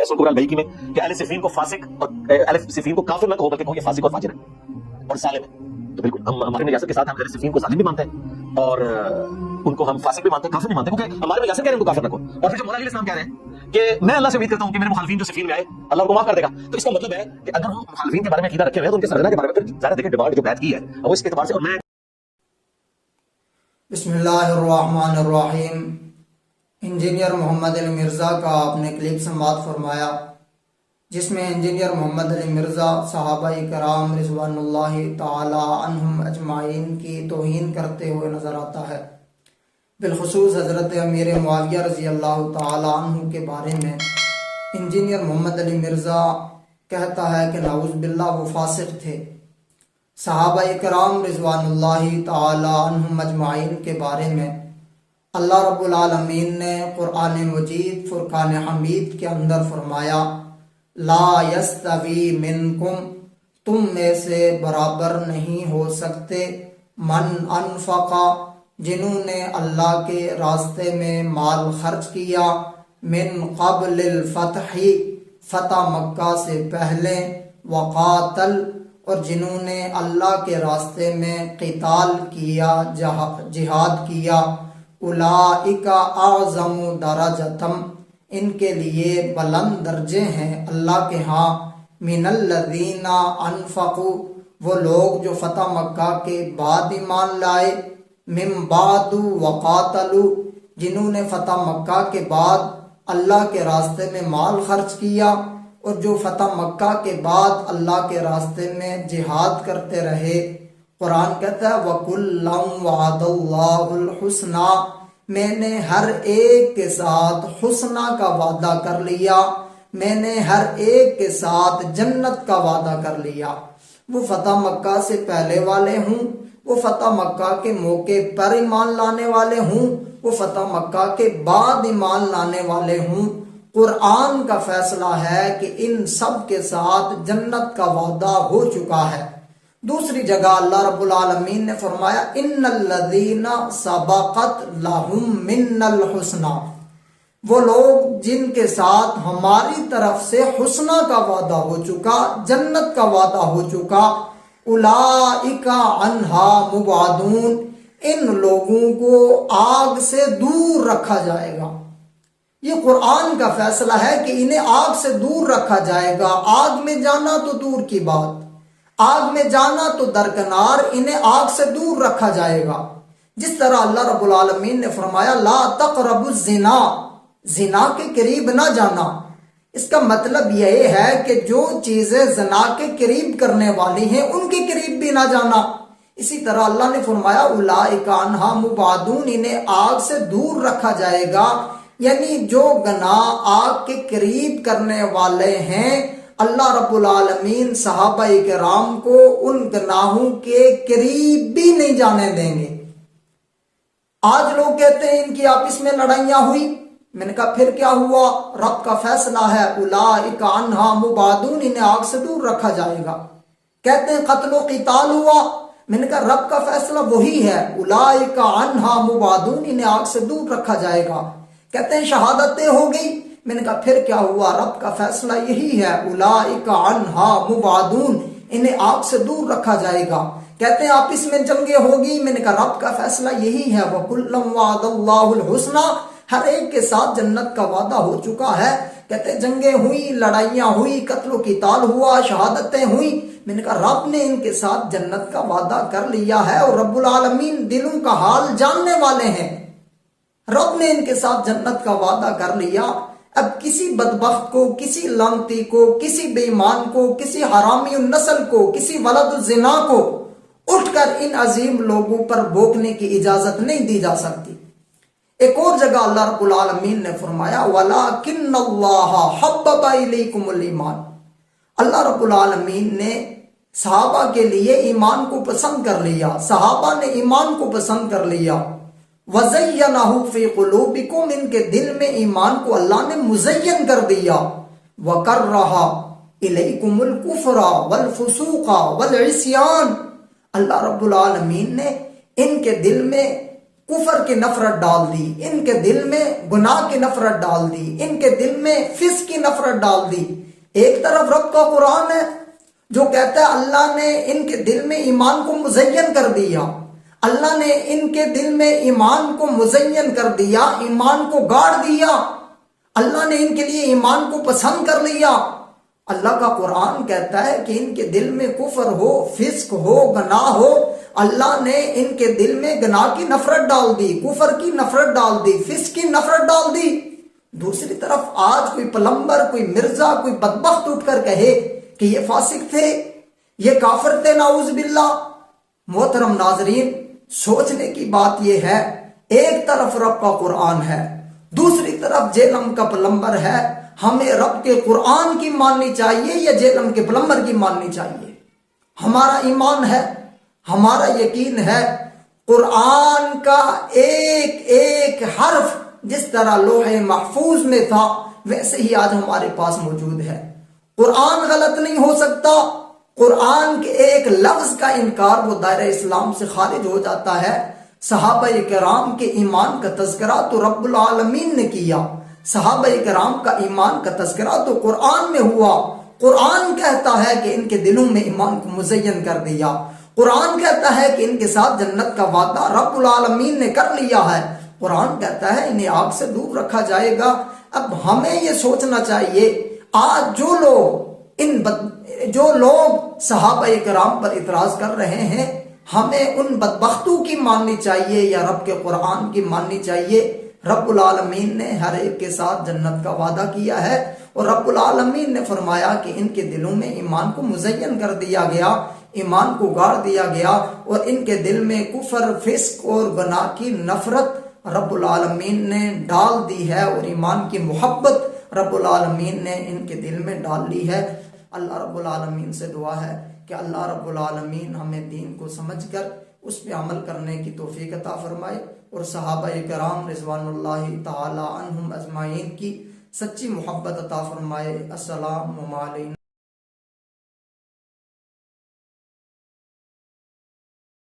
سورۃ البیکی میں کہ اہل صفین کو فاسق اور اہل صفین کو کافر نہ کہو بلکہ کہو یہ فاسق اور فاجر ہے اور ظالم ہے. تو بالکل ہم ہمارے نجاست کے ساتھ ہم اہل صفین کو ظالم بھی مانتے ہیں اور ان کو ہم فاسق بھی مانتے ہیں کافر بھی مانتے ہیں کیونکہ ہمارے نجاست کہہ رہے ہیں ان کو کافر نہ کہو. اور پھر جو مولا علیہ السلام کہہ رہے ہیں کہ میں اللہ سے امید کرتا ہوں کہ میرے مخالفین جو صفین میں آئے اللہ کو معاف کر دے گا. تو اس کا مطلب ہے کہ اگر ہم مخالفین کے بارے میں عقیدہ رکھے ہوئے ہیں تو ان کے سرگنا کے بارے میں پھر ظاہر دیکھیں ڈیمانڈ جو بیعت کی ہے وہ اس کے اعتبار سے. اور میں بسم اللہ الرحمن الرحیم. انجینئر محمد علی مرزا کا آپ نے کلپ سماعت فرمایا جس میں انجینئر محمد علی مرزا صحابہ کرام رضوان اللہ تعالی عنہم اجمعین کی توہین کرتے ہوئے نظر آتا ہے. بالخصوص حضرت امیر معاویہ رضی اللہ تعالی عنہ کے بارے میں انجینئر محمد علی مرزا کہتا ہے کہ نعوذ باللہ وہ فاسق تھے. صحابہ کرام رضوان اللہ تعالی عنہم اجمعین کے بارے میں اللہ رب العالمین نے قرآن مجید فرقان حمید کے اندر فرمایا لا یستوی منکم تم میں سے برابر نہیں ہو سکتے من انفقا جنہوں نے اللہ کے راستے میں مال خرچ کیا من قبل الفتح فتح مکہ سے پہلے وقاتل اور جنہوں نے اللہ کے راستے میں قتال کیا جہاد کیا اولئک اعظم درجتم ان کے لیے بلند درجے ہیں اللہ کے ہاں من الذین انفقوا وہ لوگ جو فتح مکہ کے بعد ایمان لائے من بعد وقاتلوا جنہوں نے فتح مکہ کے بعد اللہ کے راستے میں مال خرچ کیا اور جو فتح مکہ کے بعد اللہ کے راستے میں جہاد کرتے رہے. قرآن کہتا ہے وَكُلًّا وَعَدَ اللَّهُ الْحُسْنَى میں نے ہر ایک کے ساتھ حسنہ کا وعدہ کر لیا میں نے ہر ایک کے ساتھ جنت کا وعدہ کر لیا. وہ فتح مکہ سے پہلے والے ہوں وہ فتح مکہ کے موقع پر ایمان لانے والے ہوں وہ فتح مکہ کے بعد ایمان لانے والے ہوں. قرآن کا فیصلہ ہے کہ ان سب کے ساتھ جنت کا وعدہ ہو چکا ہے. دوسری جگہ اللہ رب العالمین نے فرمایا ان الذین سبقت لہم من الحسنى وہ لوگ جن کے ساتھ ہماری طرف سے حسنہ کا وعدہ ہو چکا جنت کا وعدہ ہو چکا اولئک عنہا مبعدون ان لوگوں کو آگ سے دور رکھا جائے گا. یہ قرآن کا فیصلہ ہے کہ انہیں آگ سے دور رکھا جائے گا. آگ میں جانا تو دور کی بات آگ میں جانا تو درکنار انہیں آگ سے دور رکھا جائے گا. جس طرح اللہ رب العالمین نے فرمایا لا تقربوا الزنا زنا کے قریب نہ جانا. اس کا مطلب یہ ہے کہ جو چیزیں زنا کے قریب کرنے والی ہیں ان کے قریب بھی نہ جانا. اسی طرح اللہ نے فرمایا اولئک عنہا مبعدون انہیں آگ سے دور رکھا جائے گا. یعنی جو گناہ آگ کے قریب کرنے والے ہیں اللہ رب العالمین صحابہ کرام کو ان گناہوں کے قریب بھی نہیں جانے دیں گے. آج لوگ کہتے ہیں ان کی آپس میں لڑائیاں ہوئی. میں نے کہا پھر کیا ہوا؟ رب کا فیصلہ ہے اولئک عنہا مبعدون انہیں آگ سے دور رکھا جائے گا. کہتے ہیں قتل و قتال ہوا. میں نے کہا رب کا فیصلہ وہی ہے اولئک عنہا مبعدون انہیں آگ سے دور رکھا جائے گا. کہتے ہیں شہادتیں ہو گئی. میں نے کہا پھر کیا ہوا؟ رب کا فیصلہ یہی ہے اولئک عنہا مبعدون انہیں آگ سے دور رکھا جائے گا. کہتے ہیں آپس میں جنگیں ہوگی. میں نے کہا رب کا فیصلہ یہی ہے وَكُلًّا وَعَدَ اللَّهُ الْحُسْنَى ہر ایک کے ساتھ جنت کا وعدہ ہو چکا ہے. کہتے ہیں جنگیں ہوئی لڑائیاں ہوئی قتل و قتال ہوا شہادتیں ہوئی. میں نے کہا رب نے ان کے ساتھ جنت کا وعدہ کر لیا ہے اور رب العالمین دلوں کا حال جاننے والے ہیں. رب نے ان کے ساتھ جنت کا وعدہ کر لیا. اب کسی بدبخت کو کسی لعنتی کو کسی بے ایمان کو کسی حرامی النسل کو کسی ولد الزنا کو اٹھ کر ان عظیم لوگوں پر بھونکنے کی اجازت نہیں دی جا سکتی. ایک اور جگہ اللہ رب العالمین نے فرمایا وَلَكِنَّ اللَّهَ حَبَّبَ إِلَيْكُمُ الْإِيمَانَ اللہ رب العالمین نے صحابہ کے لیے ایمان کو پسند کر لیا. صحابہ نے ایمان کو پسند کر لیا. وَزَيَّنَهُ فِي قُلُوبِكُمْ ان کے دل میں ایمان کو اللہ نے مزین کر دیا. وَكَرَّهَ إِلَيْكُمُ الْكُفْرَ وَالْفُسُوقَ وَالْعِصْيَانَ اللہ رب العالمین نے ان کے دل میں کفر کی نفرت ڈال دی، ان کے دل میں گناہ کی نفرت ڈال دی، ان کے دل میں فسق کی نفرت ڈال دی۔ ایک طرف رب کا قرآن ہے جو کہتا ہے اللہ نے ان کے دل میں ایمان کو مزین کر دیا، اللہ نے ان کے دل میں ایمان کو مزین کر دیا، ایمان کو گاڑ دیا، اللہ نے ان کے لیے ایمان کو پسند کر لیا۔ اللہ کا قرآن کہتا ہے کہ ان کے دل میں کفر ہو، فسق ہو، گناہ ہو، اللہ نے ان کے دل میں گناہ کی نفرت ڈال دی، کفر کی نفرت ڈال دی، فسق کی نفرت ڈال دی۔ دوسری طرف آج کوئی پلمبر، کوئی مرزا، کوئی بدبخت اٹھ کر کہے کہ یہ فاسق تھے، یہ کافر تھے، نعوذ باللہ۔ محترم ناظرین، سوچنے کی بات یہ ہے، ایک طرف رب کا قرآن ہے، دوسری طرف جہنم کا پلمبر ہے۔ ہمیں رب کے قرآن کی ماننی چاہیے یا جہنم کے پلمبر کی ماننی چاہیے؟ ہمارا ایمان ہے، ہمارا یقین ہے، قرآن کا ایک ایک حرف جس طرح لوح محفوظ میں تھا ویسے ہی آج ہمارے پاس موجود ہے۔ قرآن غلط نہیں ہو سکتا، قرآن کے ایک لفظ کا انکار وہ دائرہ اسلام سے خارج ہو جاتا ہے۔ صحابہ کرام کے ایمان کا تذکرہ تو رب العالمین نے کیا، صحابہ کرام کا ایمان کا تذکرہ تو قرآن میں ہوا۔ قرآن کہتا ہے کہ ان کے دلوں میں ایمان کو مزین کر دیا، قرآن کہتا ہے کہ ان کے ساتھ جنت کا وعدہ رب العالمین نے کر لیا ہے، قرآن کہتا ہے انہیں آگ سے دور رکھا جائے گا۔ اب ہمیں یہ سوچنا چاہیے، آج جو لوگ صحابہ کرام پر اعتراض کر رہے ہیں، ہمیں ان بدبختوں کی ماننی چاہیے یا رب کے قرآن کی ماننی چاہیے؟ رب العالمین نے ہر ایک کے ساتھ جنت کا وعدہ کیا ہے، اور رب العالمین نے فرمایا کہ ان کے دلوں میں ایمان کو مزین کر دیا گیا، ایمان کو گاڑ دیا گیا، اور ان کے دل میں کفر، فسق اور گناہ کی نفرت رب العالمین نے ڈال دی ہے، اور ایمان کی محبت رب العالمین نے ان کے دل میں ڈال لی ہے۔ اللہ رب العالمین سے دعا ہے کہ اللہ رب العالمین ہمیں دین کو سمجھ کر اس پہ عمل کرنے کی توفیق عطا فرمائے، اور صحابہ کرام رضوان اللہ تعالی عنہم اجمعین کی سچی محبت عطا فرمائے۔ السلام علیکم۔